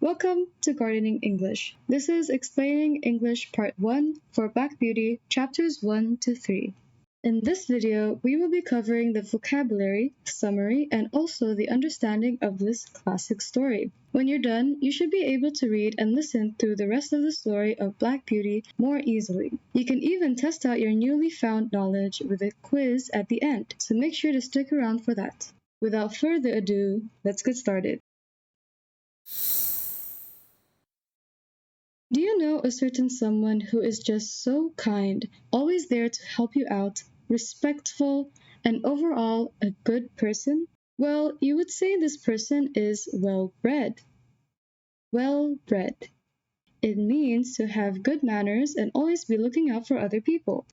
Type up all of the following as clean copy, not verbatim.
Welcome to Gardening English. This is Explaining English Part 1 for Black Beauty, Chapters 1 to 3. In this video, we will be covering the vocabulary, summary, and also the understanding of this classic story. When you're done, you should be able to read and listen through the rest of the story of Black Beauty more easily. You can even test out your newly found knowledge with a quiz at the end, so make sure to stick around for that. Without further ado, let's get started. Do you know a certain someone who is just so kind, always there to help you out, respectful, and overall a good person? Well, you would say this person is well-bred. Well-bred. It means to have good manners and always be looking out for other people.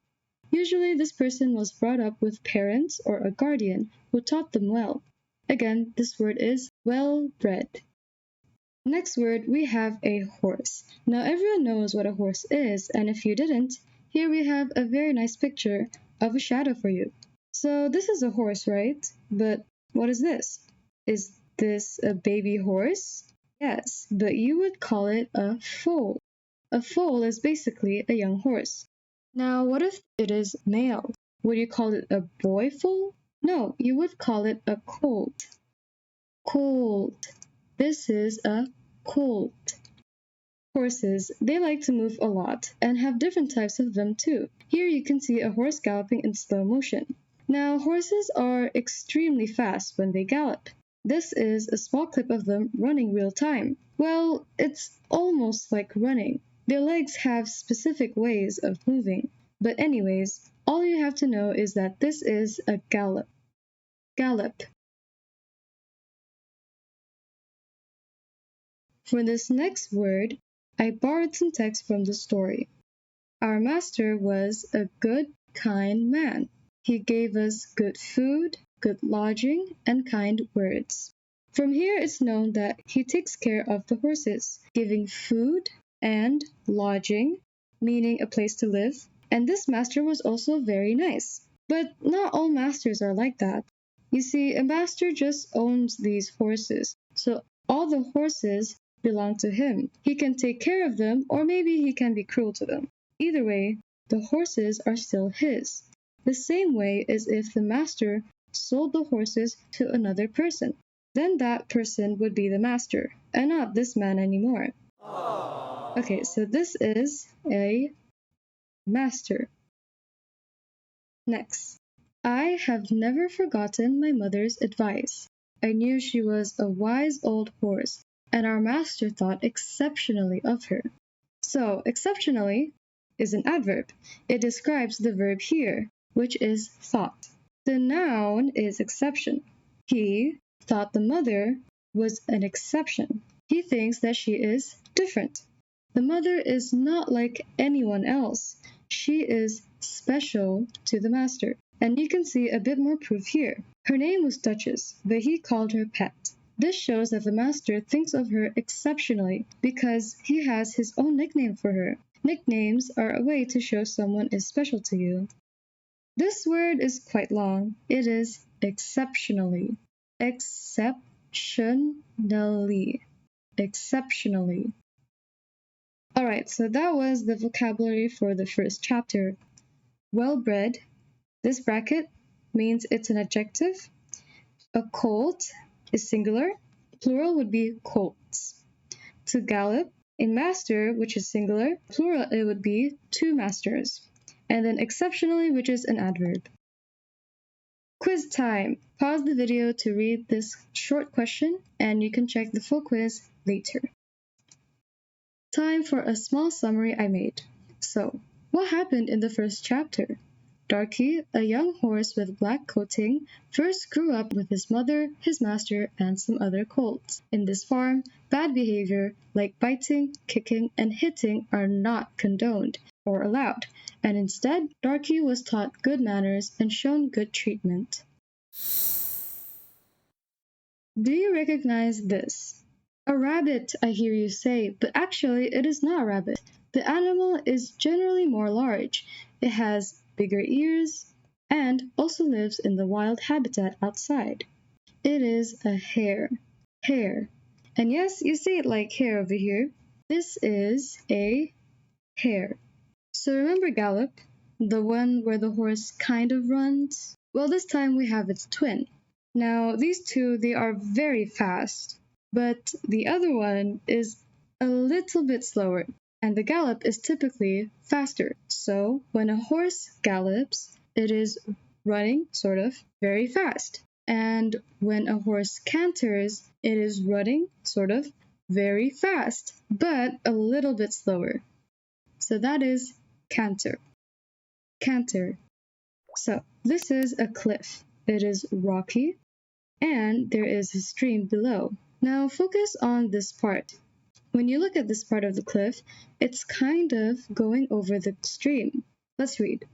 Usually this person was brought up with parents or a guardian who taught them well. Again, this word is well-bred. Next word, we have a horse. Now everyone knows what a horse is, and if you didn't, here we have a very nice picture of a shadow for you. So this is a horse, right? But what is this? Is this a baby horse? Yes, but you would call it a foal. A foal is basically a young horse. Now what if it is male? Would you call it a boy foal? No, you would call it a colt. Colt. This is a colt. Horses, they like to move a lot and have different types of them too. Here you can see a horse galloping in slow motion. Now horses are extremely fast when they gallop. This is a small clip of them running real time. Well, it's almost like running. Their legs have specific ways of moving. But anyways, all you have to know is that this is a gallop. Gallop. For this next word, I borrowed some text from the story. Our master was a good, kind man. He gave us good food, good lodging, and kind words. From here it's known that he takes care of the horses, giving food and lodging, meaning a place to live, and this master was also very nice. But not all masters are like that. You see, a master just owns these horses, so all the horses belong to him. He can take care of them, or maybe he can be cruel to them. Either way, the horses are still his. The same way as if the master sold the horses to another person. Then that person would be the master, and not this man anymore. Okay, so this is a master. Next, I have never forgotten my mother's advice. I knew she was a wise old horse, and our master thought exceptionally of her. So, exceptionally is an adverb. It describes the verb here, which is thought. The noun is exception. He thought the mother was an exception. He thinks that she is different. The mother is not like anyone else. She is special to the master. And you can see a bit more proof here. Her name was Duchess, but he called her Pet. This shows that the master thinks of her exceptionally because he has his own nickname for her. Nicknames are a way to show someone is special to you. This word is quite long. It is exceptionally. Exceptionally. Exceptionally. Alright, so that was the vocabulary for the first chapter. Well-bred. This bracket means it's an adjective. A colt is singular. Plural would be colts. To gallop, a master, which is singular. Plural, it would be two masters. And then exceptionally, which is an adverb. Quiz time. Pause the video to read this short question, and you can check the full quiz later. Time for a small summary I made. So, what happened in the first chapter? Darky, a young horse with black coating, first grew up with his mother, his master, and some other colts. In this farm, bad behavior like biting, kicking, and hitting are not condoned or allowed, and instead, Darky was taught good manners and shown good treatment. Do you recognize this? A rabbit, I hear you say, but actually it is not a rabbit. The animal is generally more large. It has bigger ears, and also lives in the wild habitat outside. It is a hare. Hare. And yes, you see it like hare over here. This is a hare. So remember gallop, the one where the horse kind of runs? Well, this time we have its twin. Now, these two, they are very fast, but the other one is a little bit slower, and the gallop is typically faster. So when a horse gallops, it is running, sort of, very fast. And when a horse canters, it is running, sort of, very fast, but a little bit slower. So that is canter. Canter. So this is a cliff. It is rocky and there is a stream below. Now focus on this part. When you look at this part of the cliff, it's kind of going over the stream. Let's read.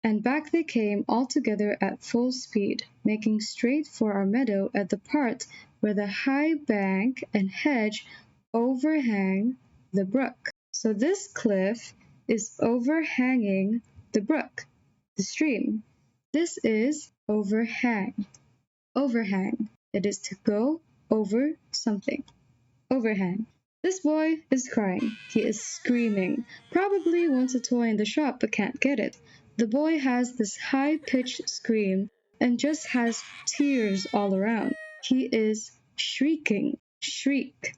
And back they came all together at full speed, making straight for our meadow at the part where the high bank and hedge overhang the brook. So this cliff is overhanging the brook, the stream. This is overhang. Overhang. It is to go over something. Overhang. This boy is crying. He is screaming. Probably wants a toy in the shop but can't get it. The boy has this high-pitched scream and just has tears all around. He is shrieking. Shriek.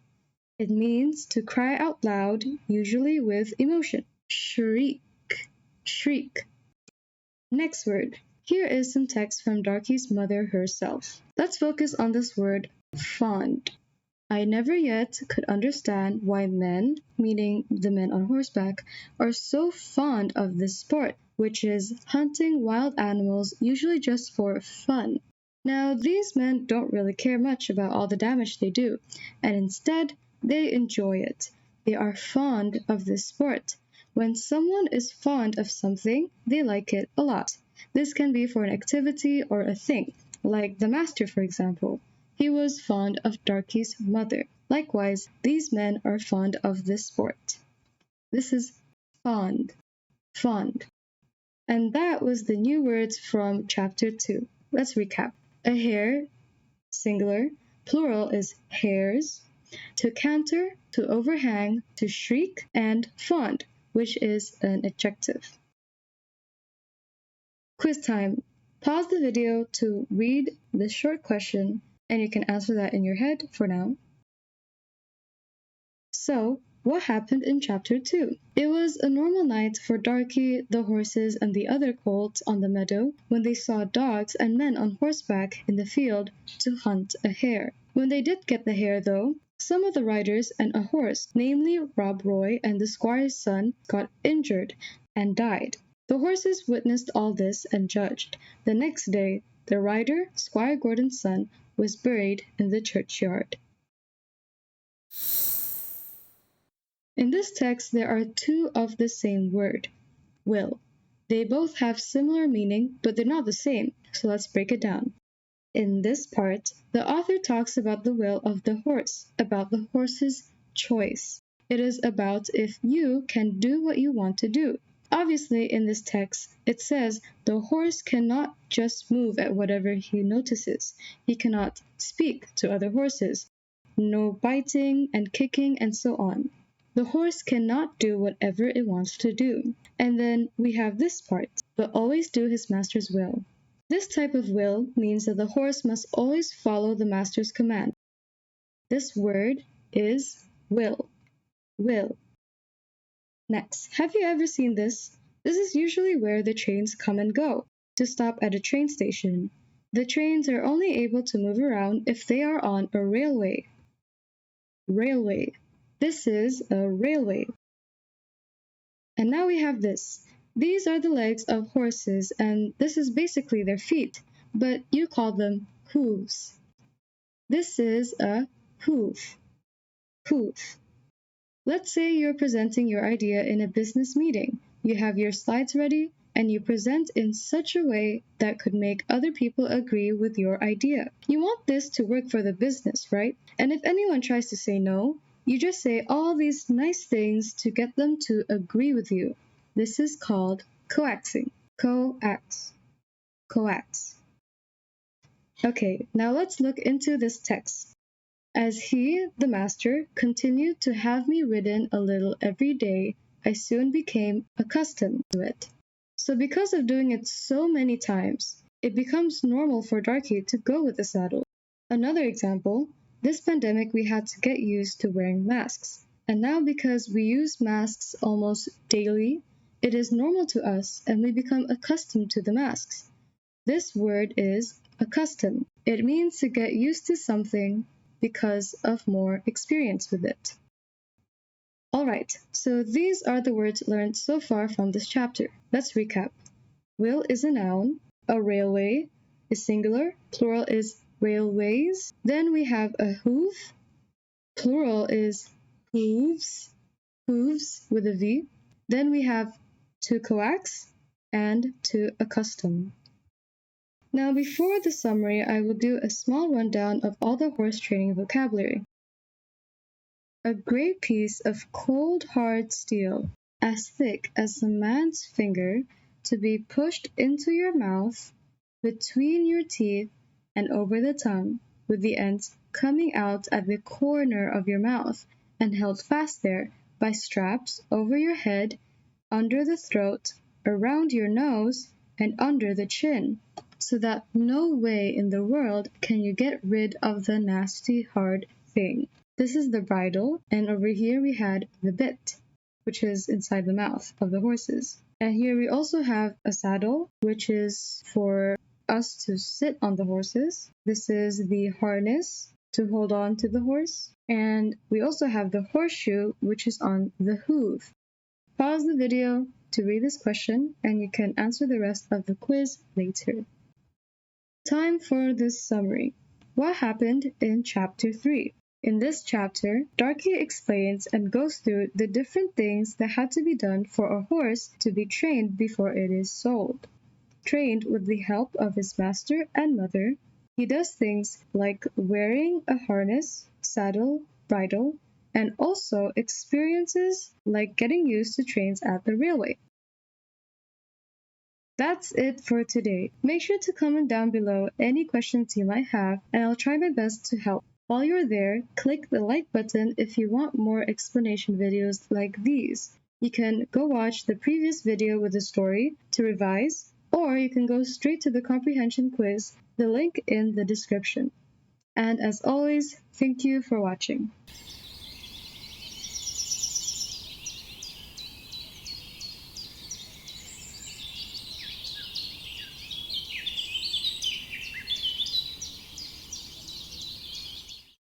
It means to cry out loud, usually with emotion. Shriek. Shriek. Next word. Here is some text from Darky's mother herself. Let's focus on this word, fond. I never yet could understand why men, meaning the men on horseback, are so fond of this sport, which is hunting wild animals usually just for fun. Now, these men don't really care much about all the damage they do, and instead, they enjoy it. They are fond of this sport. When someone is fond of something, they like it a lot. This can be for an activity or a thing, like the master, for example. He was fond of Darky's mother. Likewise, these men are fond of this sport. This is fond. Fond. And that was the new words from chapter 2. Let's recap. A hare, singular, plural is hares. To canter, to overhang, to shriek, and fond, which is an adjective. Quiz time. Pause the video to read this short question, and you can answer that in your head for now. So, what happened in chapter 2? It was a normal night for Darky, the horses, and the other colts on the meadow when they saw dogs and men on horseback in the field to hunt a hare. When they did get the hare, though, some of the riders and a horse, namely Rob Roy and the squire's son, got injured and died. The horses witnessed all this and judged. The next day, the rider, Squire Gordon's son, was buried in the churchyard. In this text, there are two of the same word, will. They both have similar meaning, but they're not the same, so let's break it down. In this part, the author talks about the will of the horse, about the horse's choice. It is about if you can do what you want to do. Obviously, in this text, it says the horse cannot just move at whatever he notices. He cannot speak to other horses. No biting and kicking and so on. The horse cannot do whatever it wants to do. And then we have this part, but always do his master's will. This type of will means that the horse must always follow the master's command. This word is will. Will. Next, have you ever seen this? This is usually where the trains come and go, to stop at a train station. The trains are only able to move around if they are on a railway. Railway. This is a railway. And now we have this. These are the legs of horses, and this is basically their feet, but you call them hooves. This is a hoof. Hoof. Let's say you're presenting your idea in a business meeting. You have your slides ready, and you present in such a way that could make other people agree with your idea. You want this to work for the business, right? And if anyone tries to say no, you just say all these nice things to get them to agree with you. This is called coaxing. Coax. Coax. Okay, now let's look into this text. As he, the master, continued to have me ridden a little every day, I soon became accustomed to it. So because of doing it so many times, it becomes normal for Darky to go with the saddle. Another example, this pandemic we had to get used to wearing masks. And now because we use masks almost daily, it is normal to us and we become accustomed to the masks. This word is accustom. It means to get used to something because of more experience with it. Alright, so these are the words learned so far from this chapter. Let's recap. Wheel is a noun, a railway is singular, plural is railways. Then we have a hoof, plural is hooves, hooves with a V. Then we have to coax and to accustom. Now before the summary, I will do a small rundown of all the horse training vocabulary. A great piece of cold hard steel, as thick as a man's finger, to be pushed into your mouth, between your teeth, and over the tongue, with the ends coming out at the corner of your mouth, and held fast there by straps over your head, under the throat, around your nose, and under the chin, so that no way in the world can you get rid of the nasty hard thing. This is the bridle, and over here we had the bit, which is inside the mouth of the horses. And here we also have a saddle, which is for us to sit on the horses. This is the harness to hold on to the horse. And we also have the horseshoe, which is on the hoof. Pause the video to read this question, and you can answer the rest of the quiz later. Time for this summary. What happened in Chapter 3? In this chapter, Darky explains and goes through the different things that had to be done for a horse to be trained before it is sold. Trained with the help of his master and mother, he does things like wearing a harness, saddle, bridle, and also experiences like getting used to trains at the railway. That's it for today. Make sure to comment down below any questions you might have, and I'll try my best to help. While you're there, click the like button if you want more explanation videos like these. You can go watch the previous video with the story to revise, or you can go straight to the comprehension quiz, the link in the description. And as always, thank you for watching.